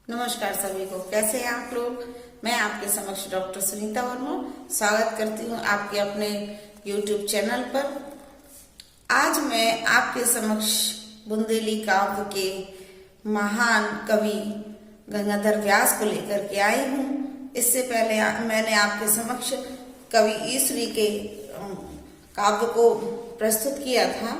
नमस्कार सभी को, कैसे हैं आप लोग। मैं आपके समक्ष डॉक्टर सुनीता वर्मा स्वागत करती हूं आपके अपने YouTube चैनल पर। आज मैं आपके समक्ष बुंदेली काव्य के महान कवि गंगाधर व्यास को लेकर के आई हूं। इससे पहले मैंने आपके समक्ष कवि ईसरी के काव्य को प्रस्तुत किया था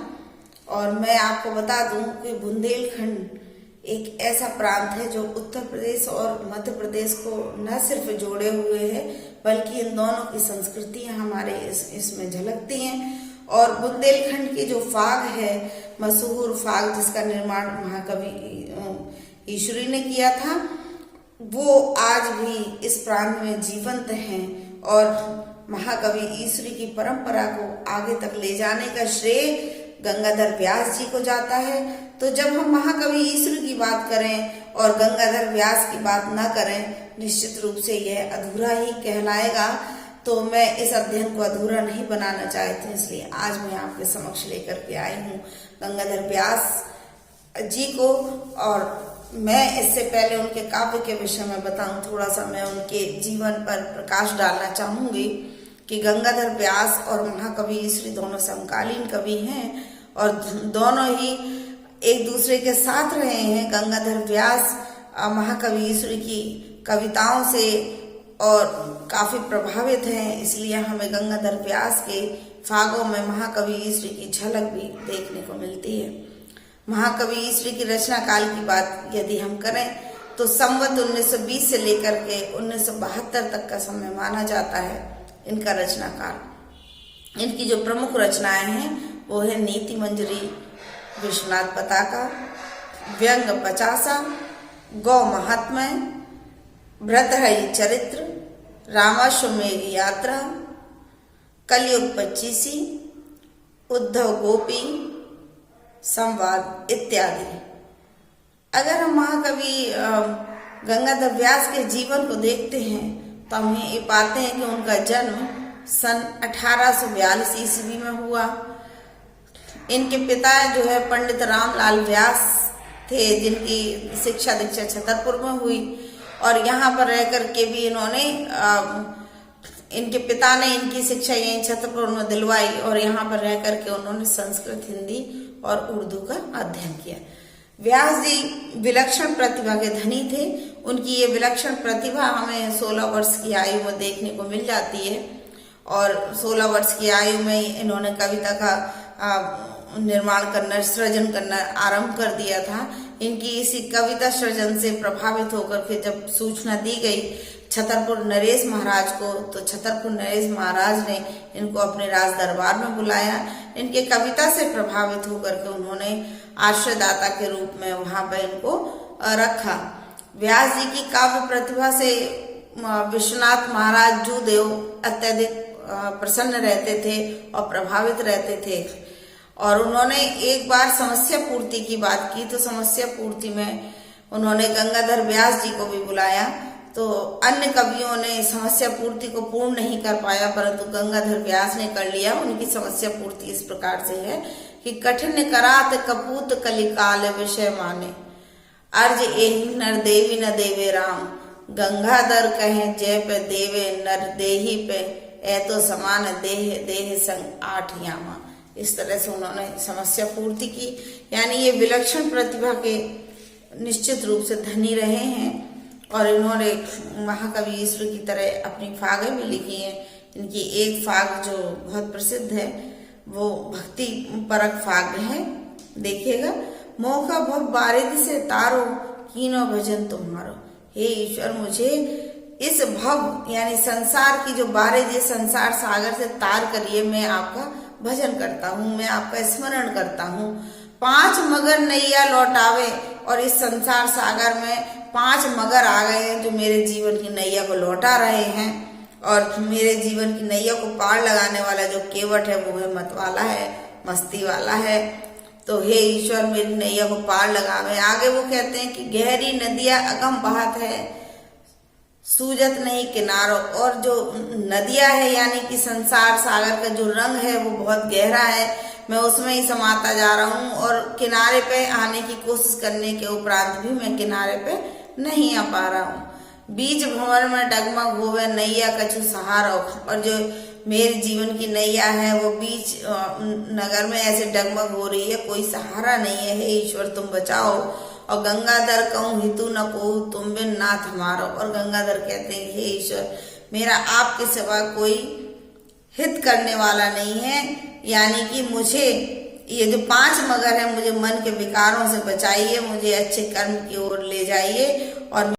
और मैं आपको बता दूं कि बुंदेलखंड एक ऐसा प्रांत है जो उत्तर प्रदेश और मध्य प्रदेश को न सिर्फ जोड़े हुए है बल्कि इन दोनों की संस्कृतियां हमारे इसमें झलकती हैं। और बुंदेलखंड की जो फाग है, मशहूर फाग जिसका निर्माण महाकवि ईश्वरी ने किया था, वो आज भी इस प्रांत में जीवंत हैं और महाकवि ईश्वरी की परंपरा को आगे तक ले जाने का श्रेय गंगाधर व्यास जी को जाता है। तो जब हम महाकवि ईश्वरी की बात करें और गंगाधर व्यास की बात न करें, निश्चित रूप से यह अधूरा ही कहलाएगा। तो मैं इस अध्ययन को अधूरा नहीं बनाना चाहती, इसलिए आज मैं आपके समक्ष लेकर के आई हूँ गंगाधर व्यास जी को। और मैं इससे पहले उनके काव्य के विषय में बताऊं, थोड़ा सा मैं उनके जीवन पर प्रकाश डालना चाहूंगी कि गंगाधर व्यास और महाकवि ईश्वरी दोनों समकालीन कवि हैं और दोनों ही एक दूसरे के साथ रहे हैं। गंगाधर व्यास महाकवि ईश्वरी की कविताओं से और काफी प्रभावित हैं, इसलिए हमें गंगाधर व्यास के फागों में महाकवि ईश्वरी की झलक भी देखने को मिलती है। महाकवि ईश्वरी की रचना काल की बात यदि हम करें तो संवत 1920 से लेकर के 1972 तक का समय माना जाता है इनका रचना काल। इनकी जो प्रमुख रचनाएं हैं वो है नीति मंजरी, विश्वनाथ पताका, व्यंग 50, गौ महात्म्य, भ्रतहरि चरित्र, रामाश्वमेध यात्रा, कलयुग 25, उद्धव गोपी, संवाद इत्यादि। अगर हम महाकवि गंगाधर व्यास के जीवन को देखते हैं तो हम ये पाते हैं कि उनका जन्म सन 1842 ईस्वी में हुआ। इनके पिता जो है पंडित रामलाल व्यास थे, जिनकी शिक्षा दीक्षा छतरपुर में हुई और यहाँ पर रह कर के भी इनके पिता ने इनकी शिक्षा यहीं छतरपुर में दिलवाई और यहाँ पर रह कर के उन्होंने संस्कृत, हिंदी और उर्दू का अध्ययन किया। व्यास जी विलक्षण प्रतिभा के धनी थे। उनकी ये विलक्षण प्रतिभा हमें 16 वर्ष की आयु में देखने को मिल जाती है और 16 वर्ष की आयु में इन्होंने कविता का निर्माण करना, सृजन करना आरंभ कर दिया था। इनकी इसी कविता सृजन से प्रभावित होकर के जब सूचना दी गई छतरपुर नरेश महाराज को, तो छतरपुर नरेश महाराज ने इनको अपने राज दरबार में बुलाया। इनके कविता से प्रभावित होकर के उन्होंने आश्रयदाता के रूप में वहां पर इनको रखा। व्यास जी की काव्य प्रतिभा से विश्वनाथ महाराज जूदेव अत्यधिक प्रसन्न रहते थे और प्रभावित रहते थे और उन्होंने एक बार समस्या पूर्ति की बात की, तो समस्या पूर्ति में उन्होंने गंगाधर व्यास जी को भी बुलाया। तो अन्य कवियों ने समस्या पूर्ति को पूर्ण नहीं कर पाया, परंतु गंगाधर व्यास ने कर लिया। उनकी समस्या पूर्ति इस प्रकार से है कि कठिन करात कपूत कलिकाल विषय माने, अर्ज एहि नर देवी न देवे राम, गंगाधर कहे जय पे देवे नर देही पे, ए तो समान देह देह संग 8 यामा। इस तरह से उन्होंने समस्या पूर्ति की। यानी ये विलक्षण प्रतिभा के निश्चित रूप से धनी रहे हैं और इन्होंने महाकवि ईश्वरी की तरह अपनी फागें भी लिखी हैं। इनकी एक फाग जो बहुत प्रसिद्ध है वो भक्ति परक फाग है। देखिएगा, मौका भव बारिद से तारो, कीनो भजन तुम्हारो। हे ईश्वर, मुझे इस भव यानी संसार की जो बारिद, ये संसार सागर से तार करिए, मैं आपका भजन करता हूँ, मैं आपका स्मरण करता हूँ। 5 मगर नैया लौटावे, और इस संसार सागर में 5 मगर आ गए हैं जो मेरे जीवन की नैया को लौटा रहे हैं और मेरे जीवन की नैया को पार लगाने वाला जो केवट है वो है मतवाला है, मस्ती वाला है। तो हे ईश्वर, मेरी नैया को पार लगावे। आगे वो कहते हैं कि गहरी नदियां अगम बहत है, सूजत नहीं किनारों। और जो नदियां है यानी कि संसार सागर का जो रंग है वो बहुत गहरा है, मैं उसमें ही समाता जा रहा हूँ और किनारे पे आने की कोशिश करने के उपरांत भी मैं किनारे पे नहीं आ पा रहा हूँ। बीच भंवर में डगमग होवे नैया कछु सहारा। और जो मेरे जीवन की नैया है वो बीच नगर में ऐसे डगमग हो रही है, कोई सहारा नहीं है। हे ईश्वर तुम बचाओ। और गंगाधर कहूँ हितु न कहूँ तुम बिन नाथ हमारो। और गंगाधर कहते हैं हे ईश्वर मेरा आपके सिवा कोई हित करने वाला नहीं है, यानी कि मुझे ये जो 5 मगर है मुझे मन के विकारों से बचाइए, मुझे अच्छे कर्म की ओर ले जाइए और